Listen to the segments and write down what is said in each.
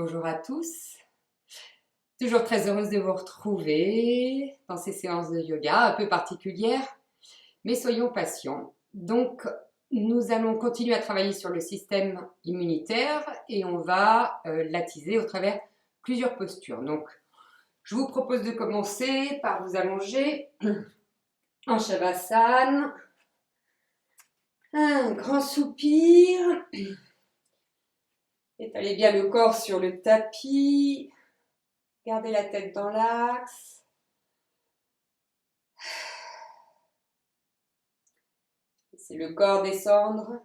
bonjour à tous. Toujours très heureuse de vous retrouver dans ces séances de yoga un peu particulières, mais soyons patients. Donc, nous allons continuer à travailler sur le système immunitaire et on va l'attiser au travers plusieurs postures. Donc, je vous propose de commencer par vous allonger en Shavasana. Un grand soupir. Étalez bien le corps sur le tapis. Gardez la tête dans l'axe. Laissez le corps descendre.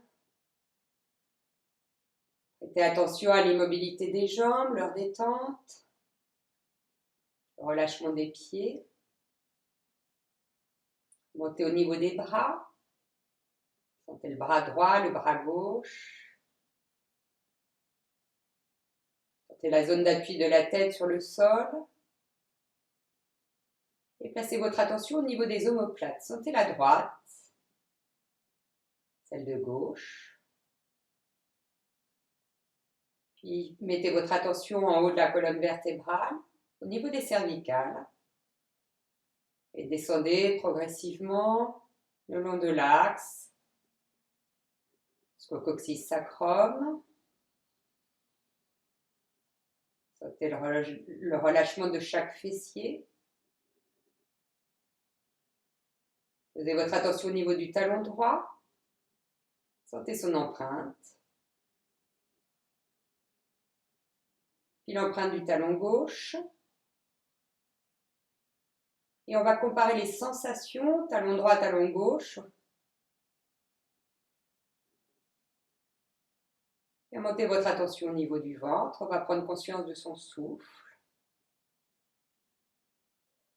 Prêtez attention à l'immobilité des jambes, leur détente, le relâchement des pieds. Montez au niveau des bras. Sentez le bras droit, le bras gauche. Sentez la zone d'appui de la tête sur le sol. Et placez votre attention au niveau des omoplates. Sentez la droite, celle de gauche. Puis mettez votre attention en haut de la colonne vertébrale, au niveau des cervicales. Et descendez progressivement le long de l'axe, jusqu'au coccyx sacrum. Sentez le relâchement de chaque fessier. Posez votre attention au niveau du talon droit. Sentez son empreinte. Puis l'empreinte du talon gauche. Et on va comparer les sensations, talon droit, talon gauche. Et montez votre attention au niveau du ventre. On va prendre conscience de son souffle.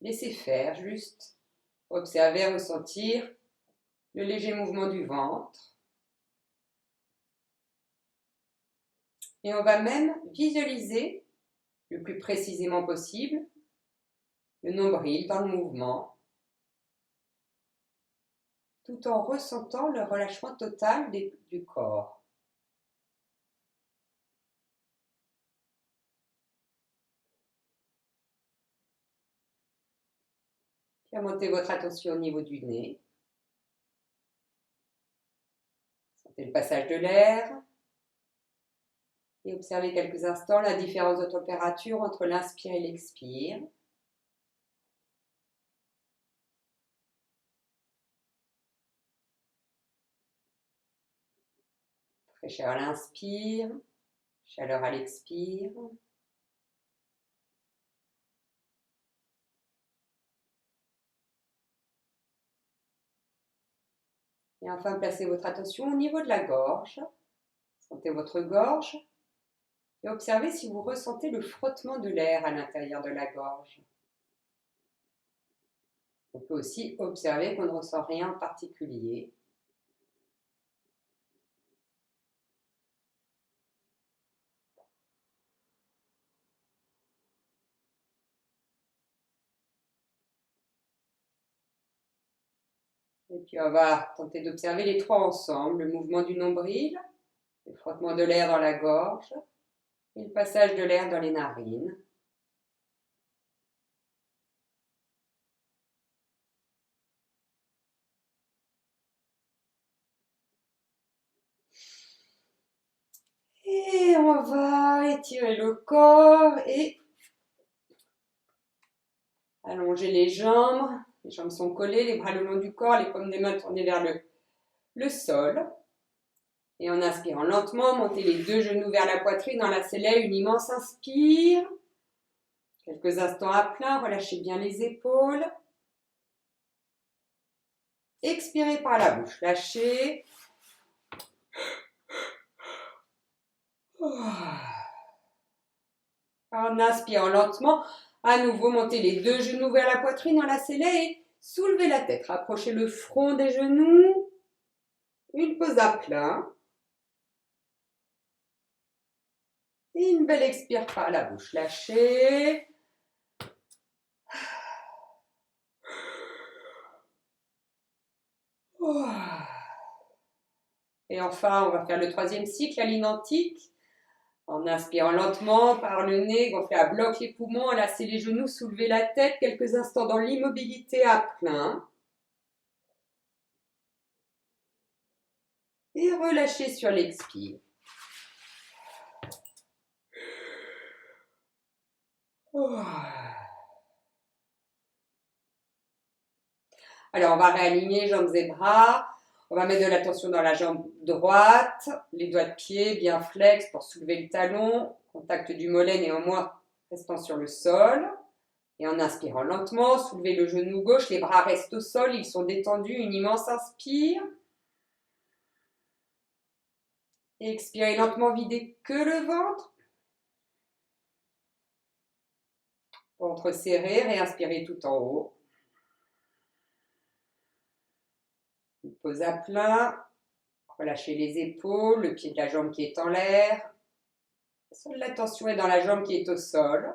Laissez faire, juste observer, ressentir le léger mouvement du ventre. Et on va même visualiser le plus précisément possible le nombril dans le mouvement, tout en ressentant le relâchement total du corps. Puis montez votre attention au niveau du nez. Sentez le passage de l'air. Et observez quelques instants la différence de température entre l'inspire et l'expire. Fraîcheur à l'inspire, chaleur à l'expire. Et enfin, placez votre attention au niveau de la gorge. Sentez votre gorge et observez si vous ressentez le frottement de l'air à l'intérieur de la gorge. On peut aussi observer qu'on ne ressent rien en particulier. Et puis on va tenter d'observer les trois ensemble, le mouvement du nombril, le frottement de l'air dans la gorge et le passage de l'air dans les narines. Et on va étirer le corps et allonger les jambes. Les jambes sont collées, les bras le long du corps, les paumes des mains tournées vers le sol. Et en inspirant lentement, montez les deux genoux vers la poitrine, enlacez-les, une immense inspire. Quelques instants à plein, relâchez bien les épaules. Expirez par la bouche, lâchez. En inspirant lentement, à nouveau, montez les deux genoux vers la poitrine, enlacez-les et soulevez la tête. Rapprochez le front des genoux. Une pause à plat. Et une belle expire par la bouche. Lâchez. Et enfin, on va faire le troisième cycle à l'identique. En inspirant lentement par le nez, gonflez à bloc les poumons, enlacez les genoux, soulevez la tête, quelques instants dans l'immobilité à plein. Et relâchez sur l'expire. Alors, on va réaligner jambes et bras. On va mettre de la tension dans la jambe droite, les doigts de pied bien flex pour soulever le talon, contact du mollet néanmoins restant sur le sol. Et en inspirant lentement, soulevez le genou gauche, les bras restent au sol, ils sont détendus, une immense inspire. Et expirez lentement, videz que le ventre. Ventre serré, réinspirez tout en haut. Une pause à plat. Relâchez les épaules, le pied de la jambe qui est en l'air. Seule la tension est dans la jambe qui est au sol.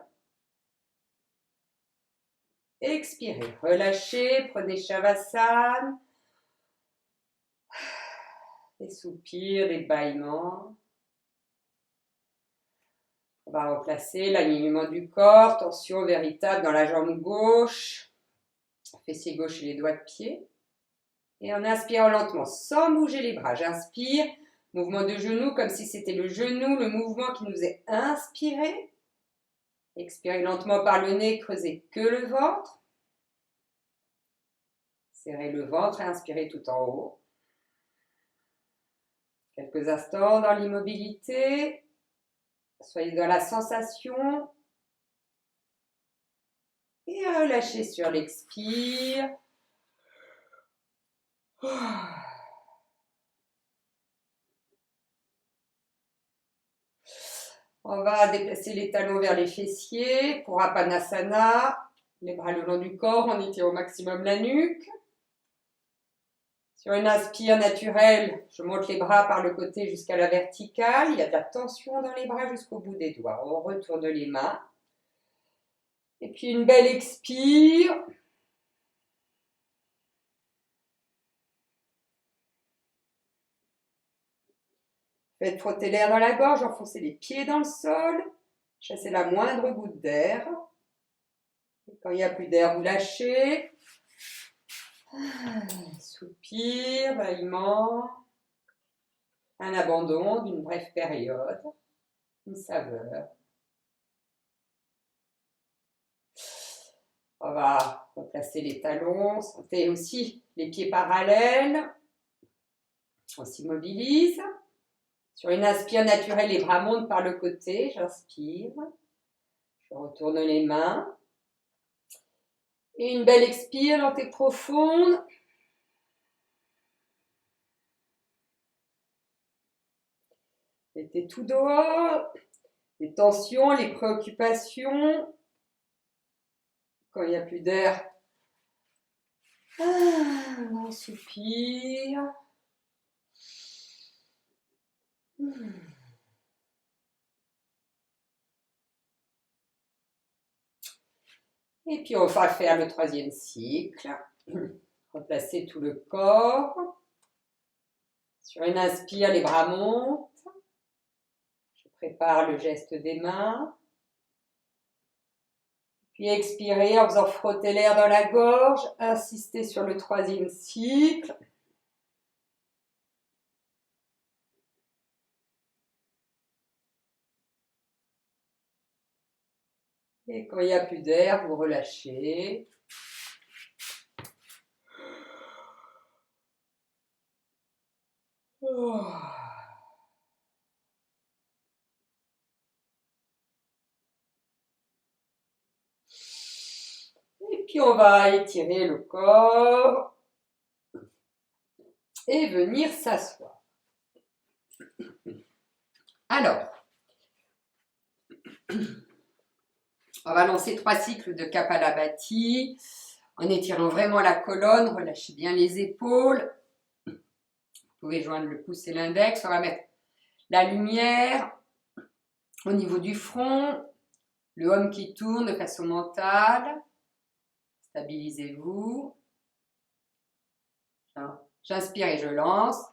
Expirez, relâchez, prenez Shavasana. Des soupirs, des bâillements. On va replacer l'alignement du corps, tension véritable dans la jambe gauche, fessier gauche et les doigts de pied. Et en inspirant lentement, sans bouger les bras, j'inspire, mouvement de genou comme si c'était le genou, le mouvement qui nous est inspiré. Expirez lentement par le nez, creusez que le ventre. Serrez le ventre et inspirez tout en haut. Quelques instants dans l'immobilité. Soyez dans la sensation. Et relâchez sur l'expire. On va déplacer les talons vers les fessiers pour Apanasana. Les bras le long du corps, on étire au maximum la nuque. Sur une inspire naturelle, je monte les bras par le côté jusqu'à la verticale. Il y a de la tension dans les bras jusqu'au bout des doigts. On retourne les mains. Et puis une belle expire. Faites frotter l'air dans la gorge, enfoncez les pieds dans le sol. Chassez la moindre goutte d'air. Quand il n'y a plus d'air, vous lâchez. Soupir, bâillement. Un abandon d'une brève période. Une saveur. On va replacer les talons. Sentez aussi les pieds parallèles. On s'immobilise. Sur une inspire naturelle, les bras montent par le côté. J'inspire. Je retourne les mains. Et une belle expire, lente et profonde. Mettez tout dehors. Les tensions, les préoccupations. Quand il n'y a plus d'air, on soupire. Et puis on va faire le troisième cycle. Replacer tout le corps. Sur une inspire, les bras montent. Je prépare le geste des mains. Puis expirez en faisant frotter l'air dans la gorge. Insistez sur le troisième cycle. Et quand il n'y a plus d'air, vous relâchez. Et puis on va étirer le corps et venir s'asseoir. Alors, on va lancer 3 cycles de Kapalabhati en étirant vraiment la colonne, relâchez bien les épaules. Vous pouvez joindre le pouce et l'index. On va mettre la lumière au niveau du front, le home qui tourne de façon mentale. Stabilisez-vous. J'inspire et je lance.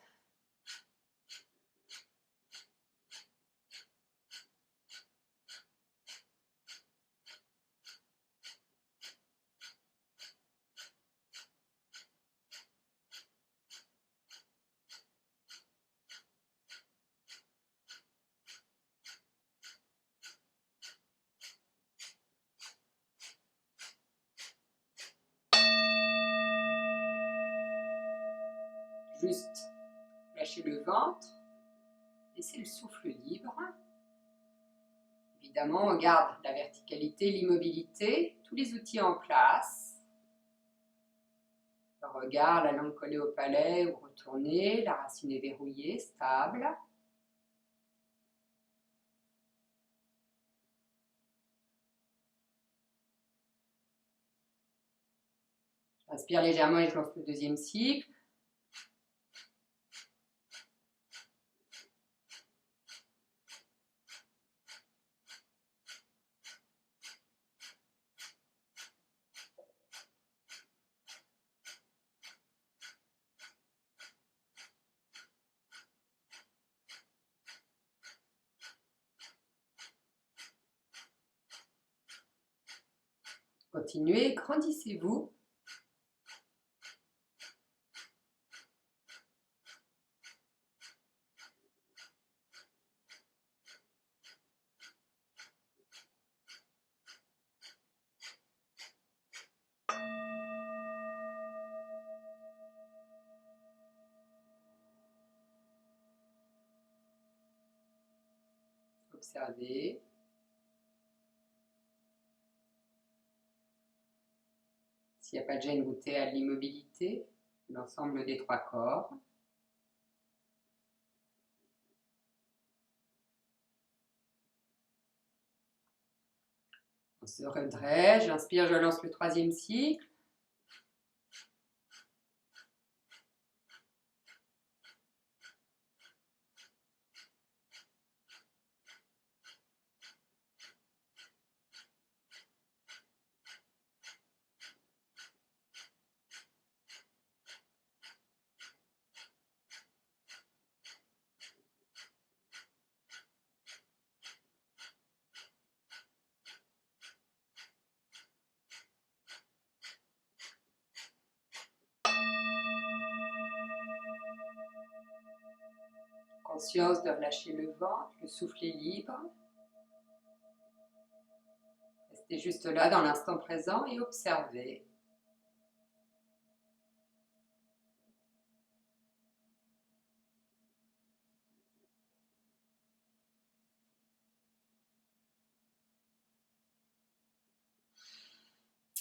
juste lâcher le ventre, laisser le souffle libre. Évidemment, on garde la verticalité, l'immobilité, tous les outils en place. Le regard, la langue collée au palais ou retournée, la racine est verrouillée, stable. J'inspire légèrement et je lance le deuxième cycle. Continuez, grandissez-vous. Observez. S'il n'y a pas de gêne, goûtez à l'immobilité, l'ensemble des trois corps. On se redresse, j'inspire, je lance le troisième cycle. Conscience de relâcher le ventre, le souffle est libre. Restez juste là dans l'instant présent et observez.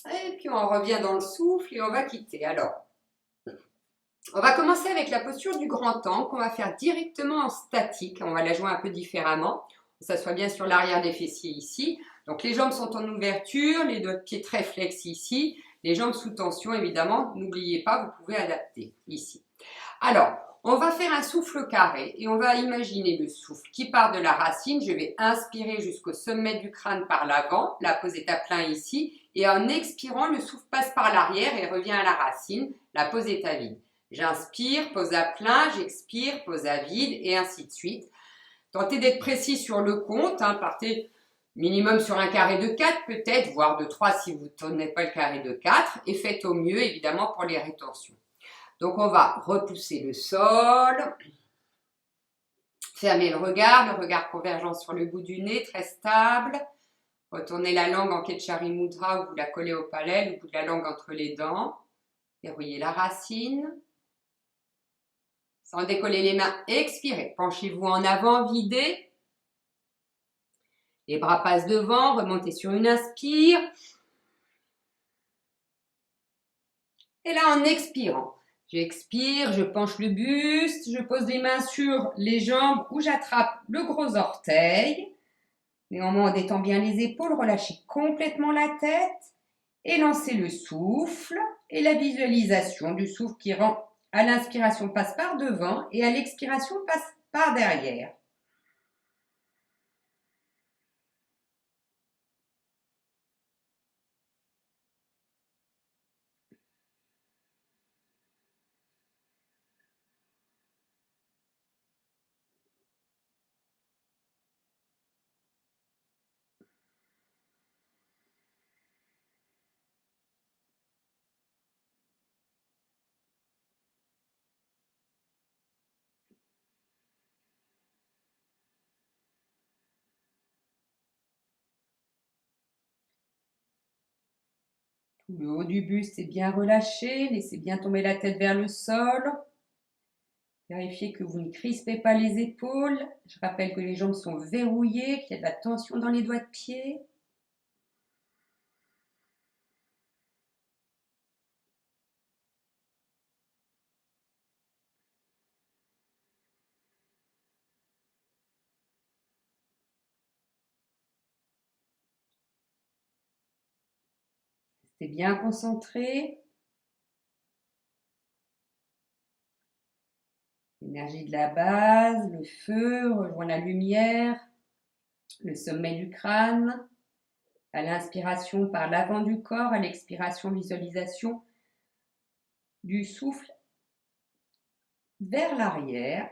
Et puis on revient dans le souffle et on va quitter. Alors, on va commencer avec la posture du grand angle qu'on va faire directement en statique. On va la jouer un peu différemment. On s'assoit bien sur l'arrière des fessiers ici. Donc les jambes sont en ouverture, les deux pieds très flex ici. Les jambes sous tension évidemment. N'oubliez pas, vous pouvez adapter ici. Alors, on va faire un souffle carré et on va imaginer le souffle qui part de la racine. Je vais inspirer jusqu'au sommet du crâne par l'avant. La pose est à plein ici. Et en expirant, le souffle passe par l'arrière et revient à la racine. La pose est à vide. J'inspire, pose à plein, j'expire, pose à vide et ainsi de suite. Tentez d'être précis sur le compte. Partez minimum sur un carré de 4 peut-être, voire de 3 si vous ne tenez pas le carré de 4. Et faites au mieux évidemment pour les rétentions. Donc on va repousser le sol, fermer le regard convergent sur le bout du nez, très stable. Retournez la langue en Ketchari Mudra ou vous la collez au palais, le bout de la langue entre les dents. Verrouillez la racine. Sans décoller les mains, expirez. Penchez-vous en avant, videz. Les bras passent devant, remontez sur une inspire. Et là, en expirant, j'expire, je penche le buste, je pose les mains sur les jambes ou j'attrape le gros orteil. Néanmoins, on détend bien les épaules, relâchez complètement la tête et lancez le souffle et la visualisation du souffle qui rend à l'inspiration passe par devant et à l'expiration passe par derrière. Le haut du buste est bien relâché, laissez bien tomber la tête vers le sol. Vérifiez que vous ne crispez pas les épaules. Je rappelle que les jambes sont verrouillées, qu'il y a de la tension dans les doigts de pied. Restez bien concentré. L'énergie de la base, le feu rejoint la lumière, le sommet du crâne. À l'inspiration par l'avant du corps, à l'expiration visualisation du souffle vers l'arrière.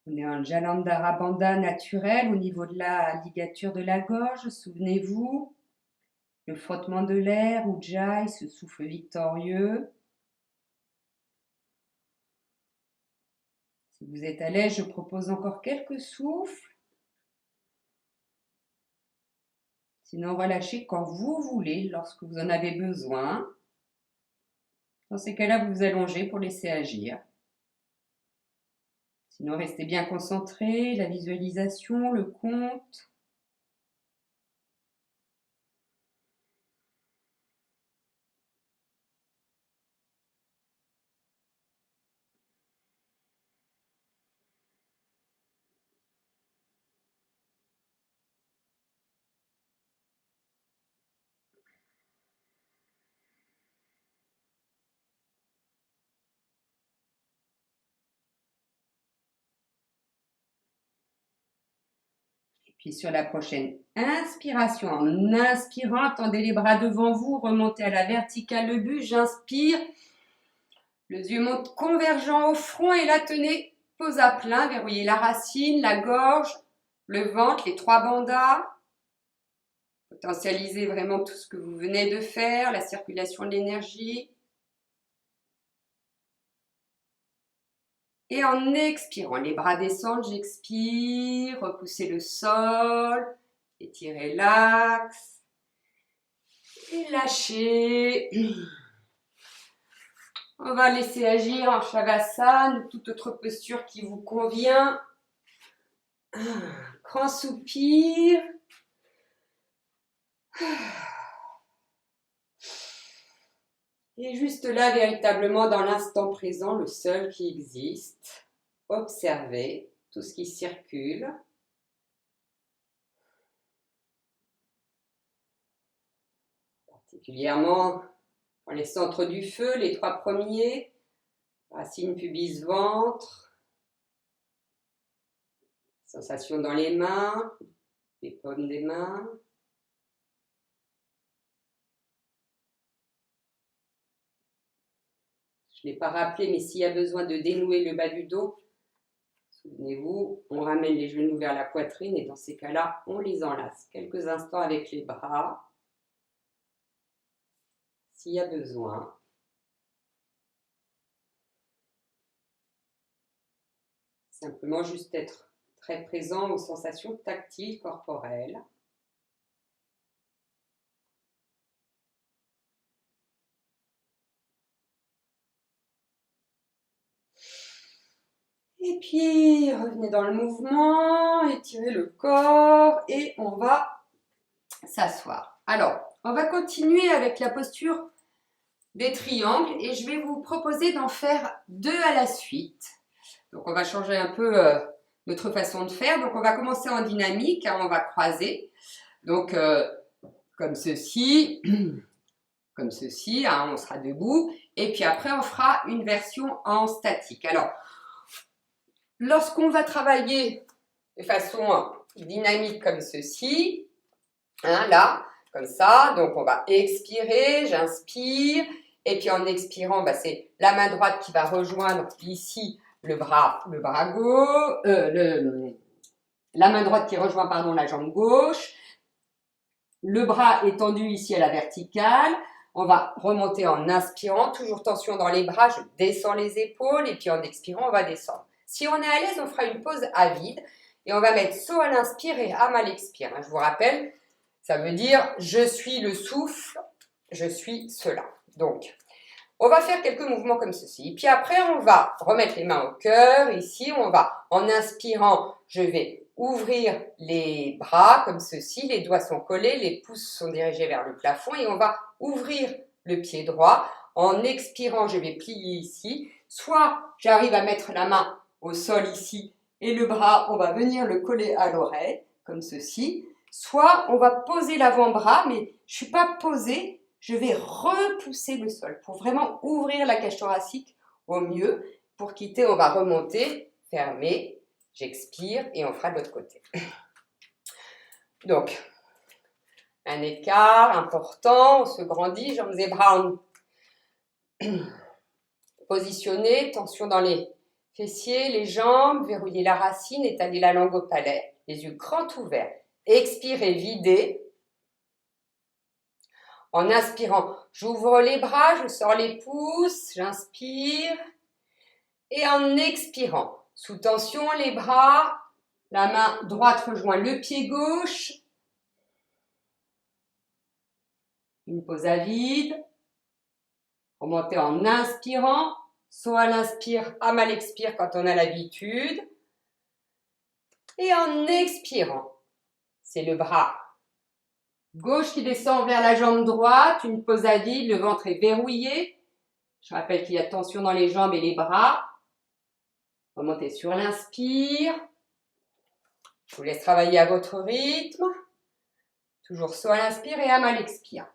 On est en Jalandhara Bandha naturel au niveau de la ligature de la gorge. Souvenez-vous, le frottement de l'air, Ujjayi, ce souffle victorieux. Si vous êtes à l'aise, je propose encore quelques souffles. Sinon, relâchez quand vous voulez, lorsque vous en avez besoin. Dans ces cas-là, vous vous allongez pour laisser agir. Sinon, restez bien concentré, la visualisation, le compte. Puis sur la prochaine inspiration, en inspirant, tendez les bras devant vous, remontez à la verticale le buste, j'inspire. Les yeux montent convergents au front et la tenez, pose à plein, verrouillez la racine, la gorge, le ventre, les trois bandhas. Potentialisez vraiment tout ce que vous venez de faire, la circulation de l'énergie. Et en expirant, les bras descendent, j'expire, repoussez le sol, étirez l'axe, et lâchez. On va laisser agir en Shavasana, toute autre posture qui vous convient. Grand soupir. Et juste là, véritablement dans l'instant présent, le seul qui existe. Observez tout ce qui circule. Particulièrement dans les centres du feu, les trois premiers. Racine, pubis, ventre. Sensation dans les mains, les paumes des mains. Je ne l'ai pas rappelé, mais s'il y a besoin de dénouer le bas du dos, souvenez-vous, on ramène les genoux vers la poitrine et dans ces cas-là, on les enlace. Quelques instants avec les bras, s'il y a besoin. Simplement juste être très présent aux sensations tactiles corporelles. Et puis, revenez dans le mouvement, étirez le corps et on va s'asseoir. Alors, on va continuer avec la posture des triangles et je vais vous proposer d'en faire deux à la suite. Donc, on va changer un peu notre façon de faire. Donc, on va commencer en dynamique, hein, on va croiser. Donc, comme ceci, hein, on sera debout. Et puis après, on fera une version en statique. Alors, lorsqu'on va travailler de façon dynamique comme ceci, hein, là, comme ça, donc on va expirer, j'inspire, et puis en expirant, bah, c'est la main droite qui va rejoindre ici le bras gauche, la main droite qui rejoint pardon, la jambe gauche. Le bras est tendu ici à la verticale. On va remonter en inspirant, toujours tension dans les bras, je descends les épaules et puis en expirant, on va descendre. Si on est à l'aise, on fera une pause à vide et on va mettre saut à l'inspire et âme à l'expire. Je vous rappelle, ça veut dire je suis le souffle, je suis cela. Donc, on va faire quelques mouvements comme ceci. Puis après, on va remettre les mains au cœur. Ici, on va, en inspirant, je vais ouvrir les bras comme ceci. Les doigts sont collés, les pouces sont dirigés vers le plafond et on va ouvrir le pied droit. En expirant, je vais plier ici. Soit j'arrive à mettre la main au sol ici et le bras, on va venir le coller à l'oreille comme ceci. Soit on va poser l'avant-bras, mais je ne suis pas posée. Je vais repousser le sol pour vraiment ouvrir la cage thoracique au mieux. Pour quitter, on va remonter, fermer, j'expire et on fera de l'autre côté. Donc, un écart important, on se grandit, jambes et bras positionnés, tension dans les fessiers, les jambes, verrouiller la racine, étaler la langue au palais, les yeux grands ouverts. Expirez, videz. En inspirant, j'ouvre les bras, je sors les pouces, j'inspire. Et en expirant, sous tension, les bras, la main droite rejoint le pied gauche. Une pause à vide. Remontez en inspirant, saut à l'inspire, âme à l'expire quand on a l'habitude. Et en expirant, c'est le bras gauche qui descend vers la jambe droite, une pause à vide, le ventre est verrouillé. Je rappelle qu'il y a tension dans les jambes et les bras. Remontez sur l'inspire. Je vous laisse travailler à votre rythme. Toujours saut à l'inspire et âme à l'expire.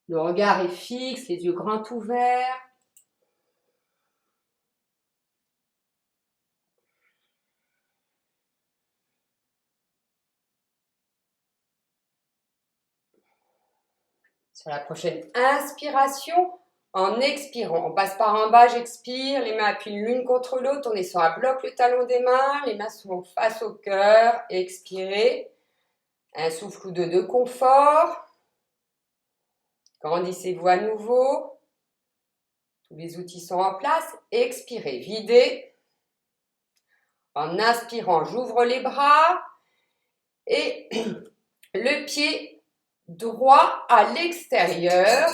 Le regard est fixe, les yeux grands ouverts. Sur la prochaine inspiration, en expirant, on passe par en bas, j'expire, les mains appuient l'une contre l'autre, on descend à bloc le talon des mains, les mains sont face au cœur, expirez, un souffle ou deux de confort, grandissez-vous à nouveau, tous les outils sont en place, expirez, videz, en inspirant, j'ouvre les bras et le pied droit à l'extérieur.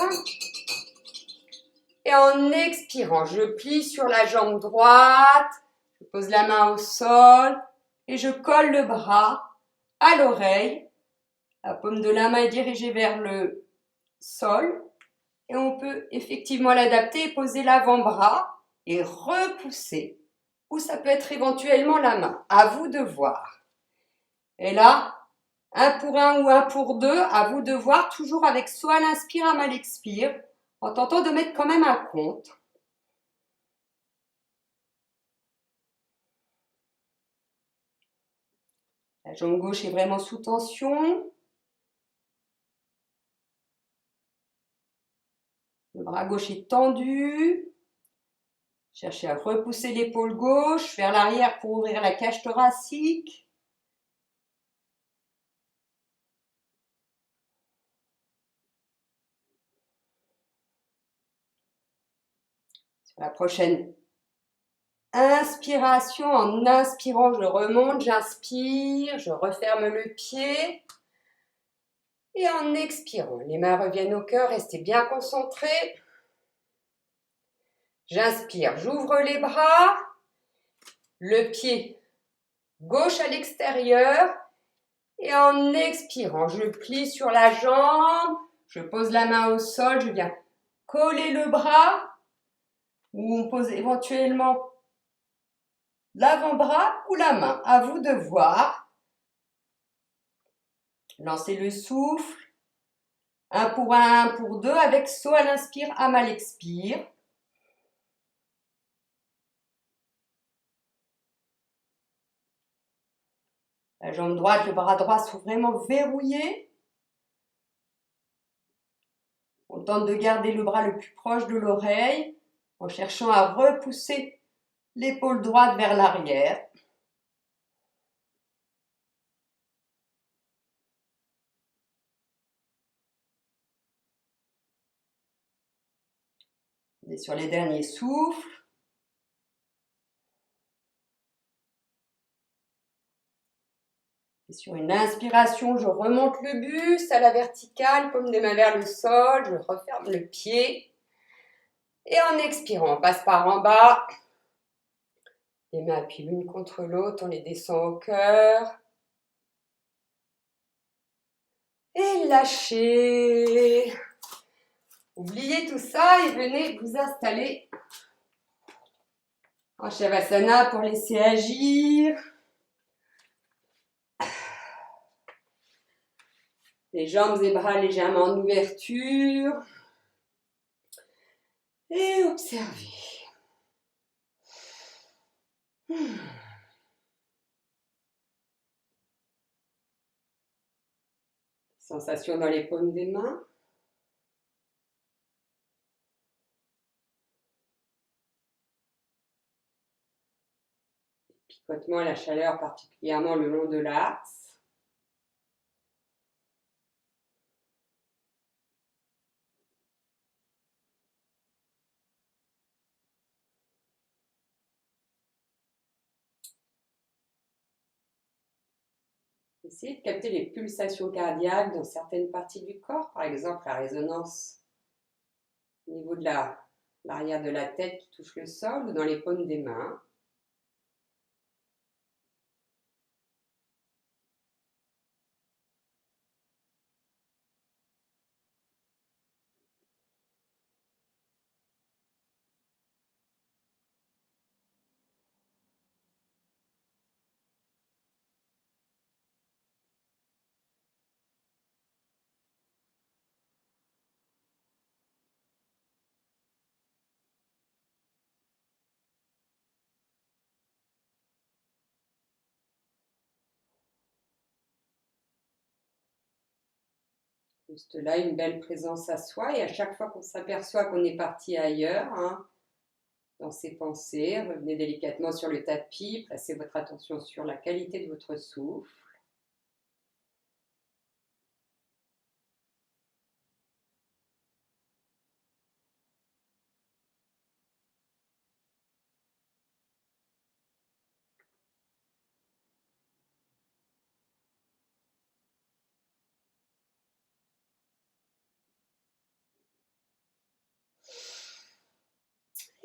Et en expirant, je plie sur la jambe droite, je pose la main au sol et je colle le bras à l'oreille. La paume de la main est dirigée vers le sol et on peut effectivement l'adapter et poser l'avant-bras et repousser. Ou ça peut être éventuellement la main, à vous de voir. Et là, un pour un ou un pour deux, à vous de voir, toujours avec soit à l'inspire, à l'expire, en tentant de mettre quand même un compte. La jambe gauche est vraiment sous tension. Le bras gauche est tendu. Cherchez à repousser l'épaule gauche vers l'arrière pour ouvrir la cage thoracique. Sur la prochaine inspiration, en inspirant, je remonte, j'inspire, je referme le pied. Et en expirant, les mains reviennent au cœur, restez bien concentrés. J'inspire, j'ouvre les bras, le pied gauche à l'extérieur Et en expirant, je plie sur la jambe, je pose la main au sol, je viens coller le bras, ou on pose éventuellement l'avant-bras ou la main. À vous de voir. Lancez le souffle. 1 pour 1, 1 pour 2, avec saut à l'inspire, âme à l'expire. La jambe droite, le bras droit sont vraiment verrouillés. On tente de garder le bras le plus proche de l'oreille en cherchant à repousser l'épaule droite vers l'arrière. On est sur les derniers souffles. Et sur une inspiration, je remonte le buste à la verticale, paume des mains vers le sol, je referme le pied. Et en expirant, on passe par en bas. Les mains appuient l'une contre l'autre, on les descend au cœur. Et lâchez. Oubliez tout ça et venez vous installer en Shavasana pour laisser agir. Les jambes et bras légèrement en ouverture. Et observez. Sensation dans les paumes des mains. Picotement, la chaleur particulièrement le long de l'axe. Essayez de capter les pulsations cardiaques dans certaines parties du corps, par exemple la résonance au niveau de l'arrière de la tête qui touche le sol ou dans les paumes des mains. Juste là, une belle présence à soi et à chaque fois qu'on s'aperçoit qu'on est parti ailleurs, dans ses pensées, revenez délicatement sur le tapis, placez votre attention sur la qualité de votre souffle.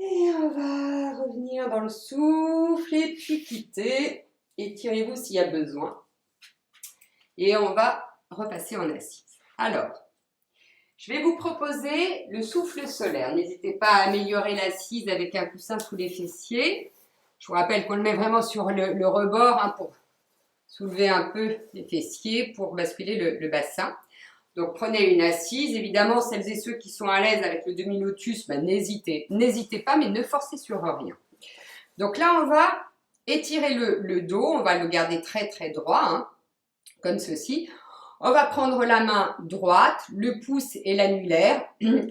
Et on va revenir dans le souffle et puis quitter. Étirez-vous s'il y a besoin. Et on va repasser en assise. Alors, je vais vous proposer le souffle solaire. N'hésitez pas à améliorer l'assise avec un coussin sous les fessiers. Je vous rappelle qu'on le met vraiment sur le rebord pour soulever un peu les fessiers pour basculer le bassin. Donc prenez une assise, évidemment celles et ceux qui sont à l'aise avec le demi-lotus, n'hésitez pas, mais ne forcez sur rien. Donc là on va étirer le dos, on va le garder très très droit, comme ceci. On va prendre la main droite, le pouce et l'annulaire,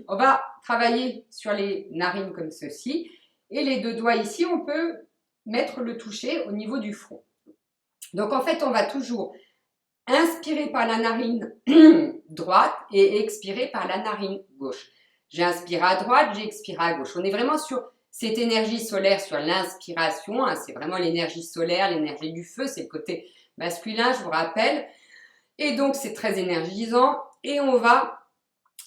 on va travailler sur les narines comme ceci, et les deux doigts ici on peut mettre le toucher au niveau du front. Donc en fait on va toujours inspirer par la narine droite et expirer par la narine gauche. J'inspire à droite, j'expire à gauche. On est vraiment sur cette énergie solaire, sur l'inspiration. C'est vraiment l'énergie solaire, l'énergie du feu. C'est le côté masculin, je vous rappelle. Et donc, c'est très énergisant. Et on va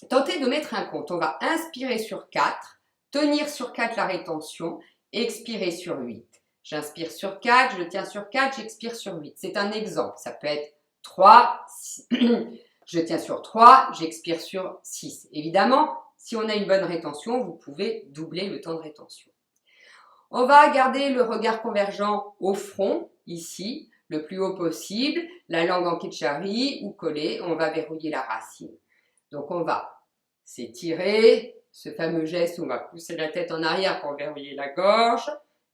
tenter de mettre un compte. On va inspirer sur 4, tenir sur 4 la rétention, expirer sur 8. J'inspire sur 4, je tiens sur 4, j'expire sur 8. C'est un exemple. Ça peut être 3, je tiens sur 3, j'expire sur 6. Évidemment, si on a une bonne rétention, vous pouvez doubler le temps de rétention. On va garder le regard convergent au front, ici, le plus haut possible, la langue en kitchari ou collée, on va verrouiller la racine. Donc on va s'étirer, ce fameux geste où on va pousser la tête en arrière pour verrouiller la gorge,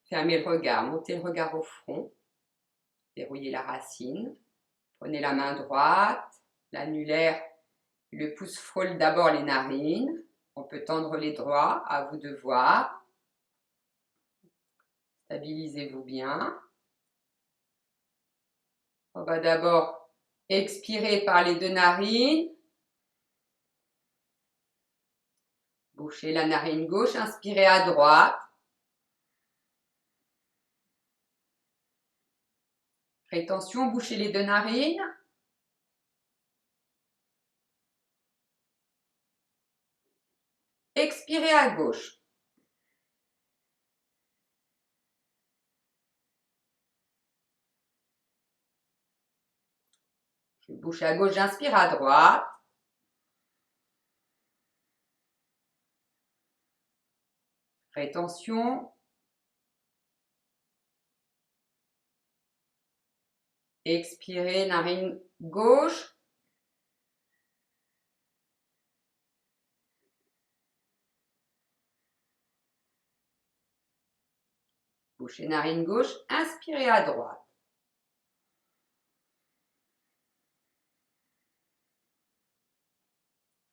fermer le regard, monter le regard au front, verrouiller la racine, prenez la main droite, l'annulaire, le pouce frôle d'abord les narines, on peut tendre les doigts, à vous de voir. Stabilisez-vous bien. On va d'abord expirer par les 2 narines. Bouchez la narine gauche, inspirez à droite. Rétention, bouchez les 2 narines. Expirez à gauche. Je bouche à gauche, j'inspire à droite. Rétention. Expirez, narine gauche. Bouchez narine gauche, inspirez à droite.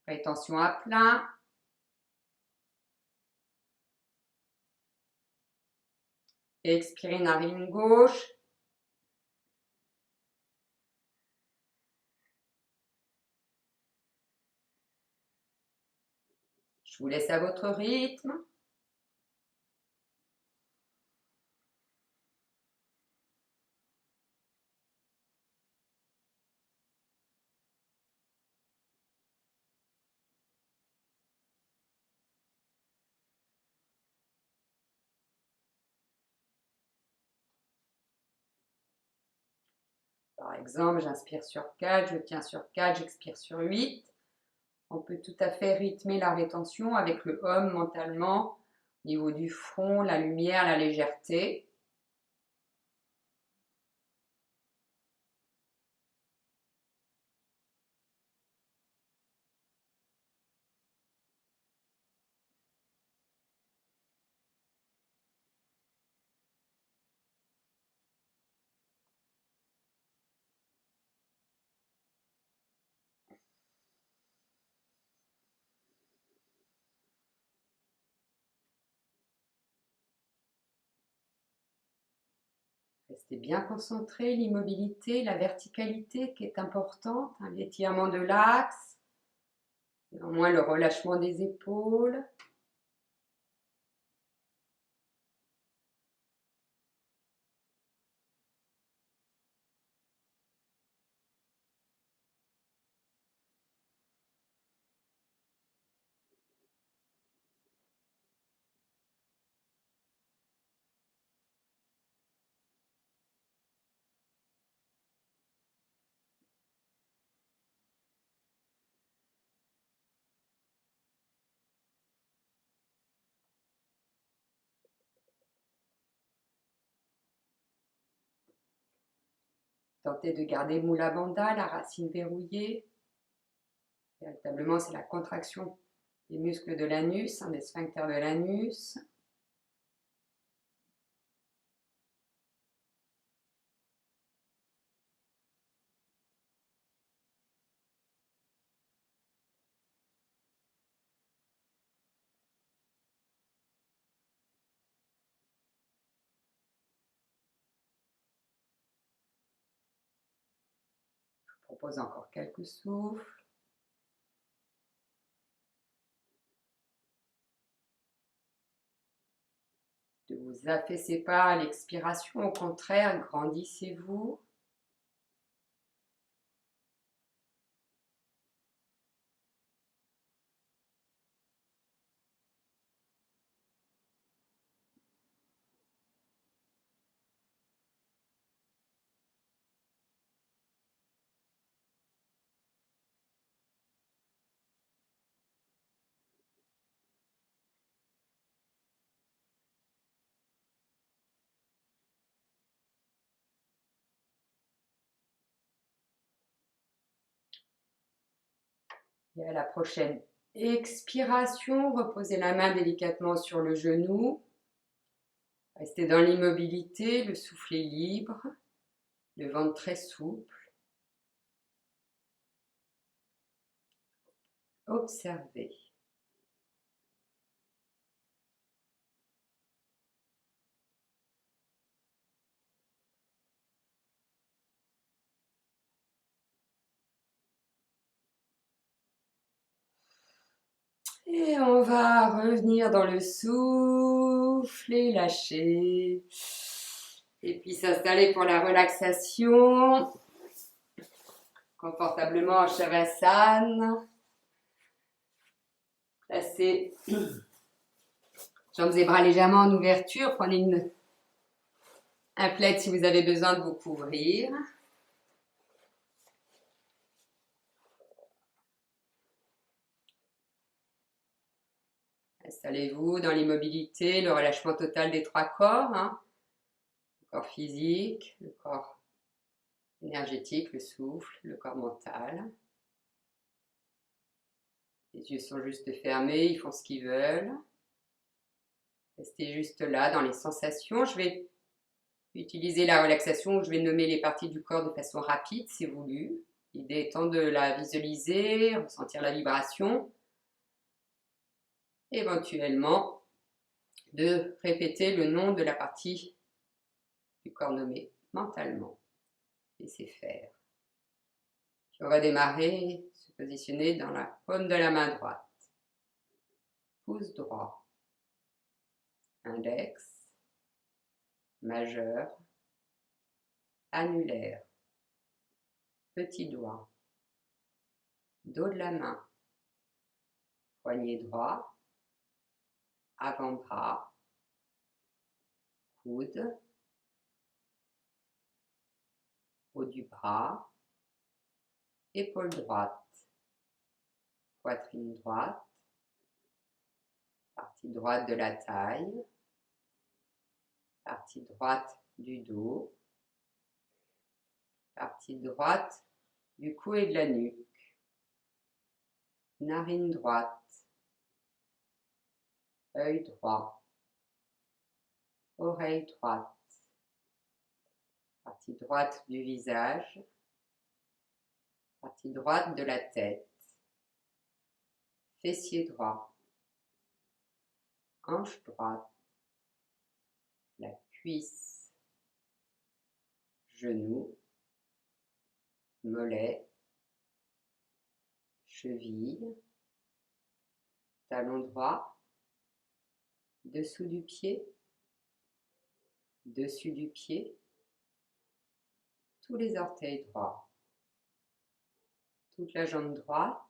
Rétention à plein. Expirez, narine gauche. Je vous laisse à votre rythme. Par exemple, j'inspire sur 4, je tiens sur 4, j'expire sur 8. On peut tout à fait rythmer la rétention avec le hum mentalement, au niveau du front, la lumière, la légèreté. Restez bien concentré, l'immobilité, la verticalité qui est importante, l'étirement de l'axe, néanmoins le relâchement des épaules. Tentez de garder Mula Bandha, la racine verrouillée. Véritablement, c'est la contraction des muscles de l'anus, des sphincters de l'anus. Je vous propose encore quelques souffles. Ne vous affaissez pas à l'expiration, au contraire, grandissez-vous. Et à la prochaine expiration, reposez la main délicatement sur le genou. Restez dans l'immobilité, le souffle est libre, le ventre très souple. Observez. Et on va revenir dans le souffle et lâcher. Et puis s'installer pour la relaxation. Confortablement en Shavasana. Placez jambes et bras légèrement en ouverture. Prenez un plaid si vous avez besoin de vous couvrir. Installez-vous dans l'immobilité, le relâchement total des trois corps. Le corps physique, le corps énergétique, le souffle, le corps mental. Les yeux sont juste fermés, ils font ce qu'ils veulent. Restez juste là dans les sensations. Je vais utiliser la relaxation où je vais nommer les parties du corps de façon rapide, c'est voulu. L'idée étant de la visualiser, ressentir la vibration. Éventuellement, de répéter le nom de la partie du corps nommé mentalement. Laissez faire. Puis on va démarrer, se positionner dans la paume de la main droite. Pouce droit. Index. Majeur. Annulaire. Petit doigt. Dos de la main. Poignet droit. Avant-bras. Coude. Haut du bras. Épaule droite. Poitrine droite. Partie droite de la taille. Partie droite du dos. Partie droite du cou et de la nuque. Narine droite. Œil droit. Oreille droite. Partie droite du visage. Partie droite de la tête. Fessier droit. Hanche droite. La cuisse. Genou. Mollet. Cheville. Talon droit. Dessous du pied. Dessus du pied. Tous les orteils droits. Toute la jambe droite.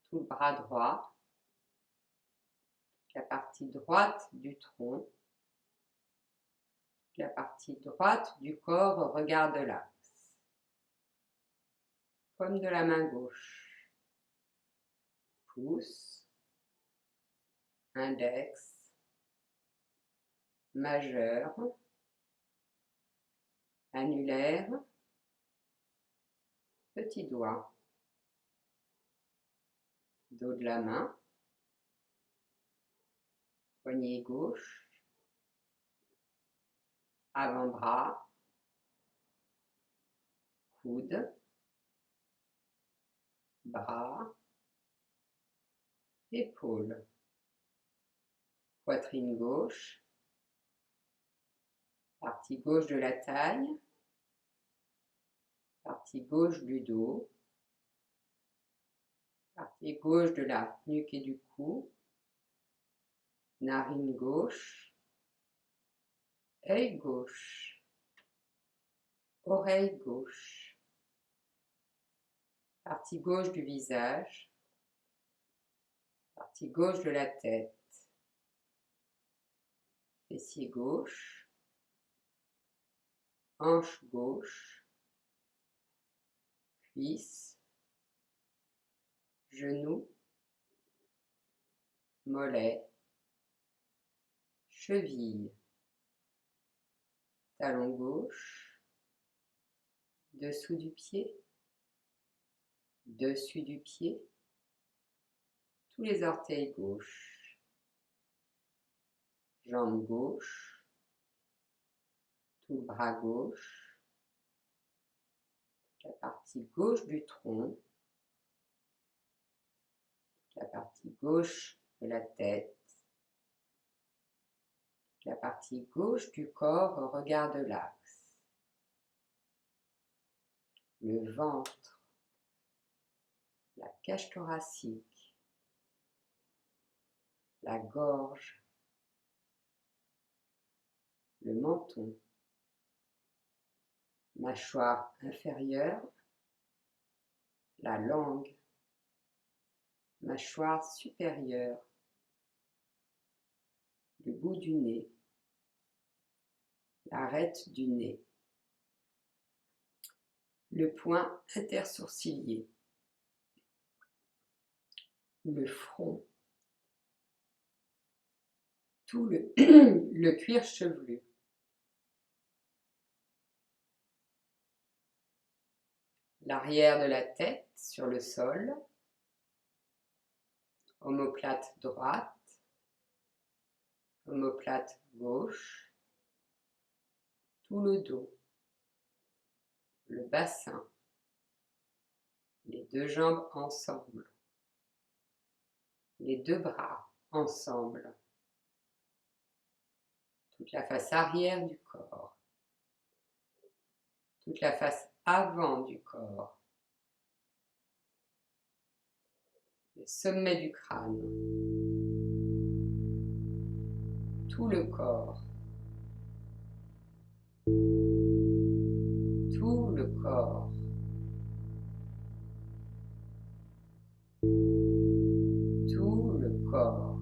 Tout le bras droit. La partie droite du tronc. La partie droite du corps au regard de l'axe. Paume de la main gauche. Pouce. Index. Majeur. Annulaire. Petit doigt. Dos de la main. Poignet gauche. Avant-bras. Coude. Bras. Épaule. Poitrine gauche. Partie gauche de la taille. Partie gauche du dos. Partie gauche de la nuque et du cou. Narine gauche. Œil gauche. Oreille gauche. Partie gauche du visage. Partie gauche de la tête. Fessier gauche. Hanche gauche. Cuisse. Genou. Mollet. Cheville. Talon gauche. Dessous du pied. dessus du pied, tous les orteils gauche, jambe gauche, tout le bras gauche, la partie gauche du tronc, la partie gauche de la tête, la partie gauche du corps au regard de l'axe, le ventre, la cage thoracique, la gorge, le menton, mâchoire inférieure, la langue, mâchoire supérieure, le bout du nez, l'arête du nez, le point intersourcilier, le front, tout le cuir chevelu, l'arrière de la tête sur le sol, omoplate droite, omoplate gauche, tout le dos, le bassin, les deux jambes ensemble, les deux bras ensemble, toute la face arrière du corps, toute la face avant du corps, le sommet du crâne, tout le corps, tout le corps, tout le corps,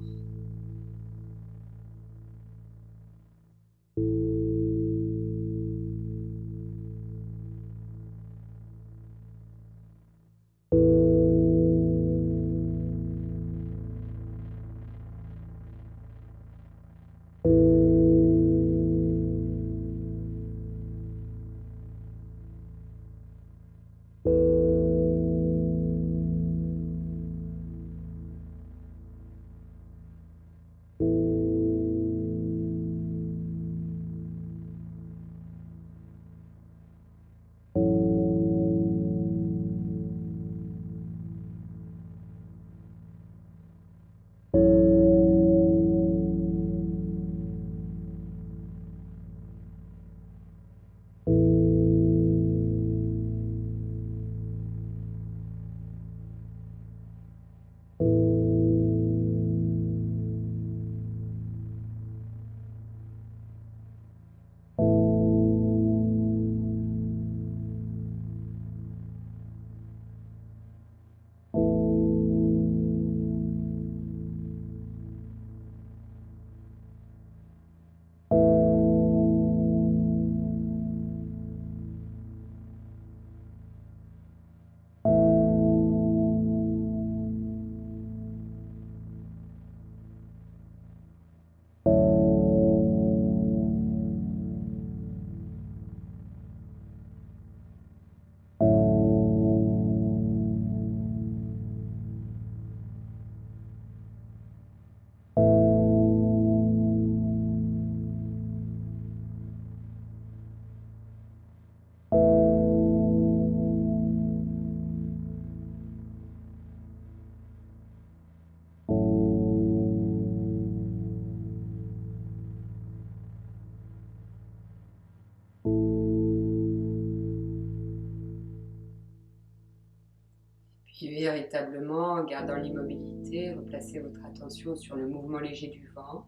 puis véritablement, en gardant l'immobilité, replacez votre attention sur le mouvement léger du ventre.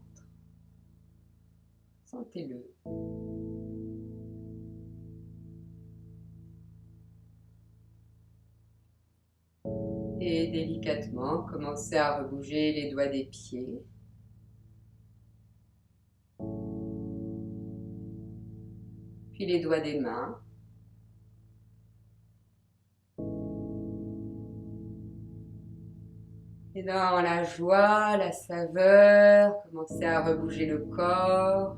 Sentez-le. Et délicatement, commencez à rebouger les doigts des pieds. Puis les doigts des mains. Et dans la joie, la saveur, commencez à rebouger le corps.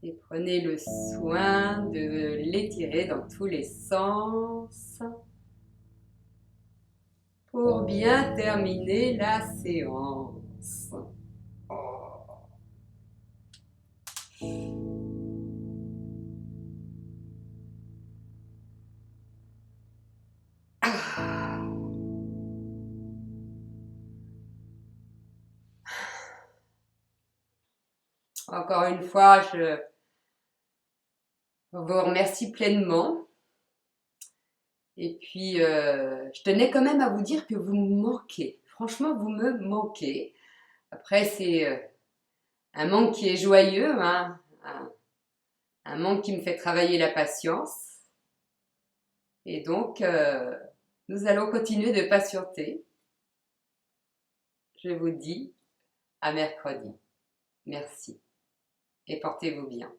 Et prenez le soin de l'étirer dans tous les sens pour bien terminer la séance. Encore une fois, je vous remercie pleinement. Et puis, je tenais quand même à vous dire que vous me manquez. Franchement, vous me manquez. Après, c'est un manque qui est joyeux, hein, un manque qui me fait travailler la patience. Et donc, nous allons continuer de patienter. Je vous dis à mercredi. Merci et portez-vous bien.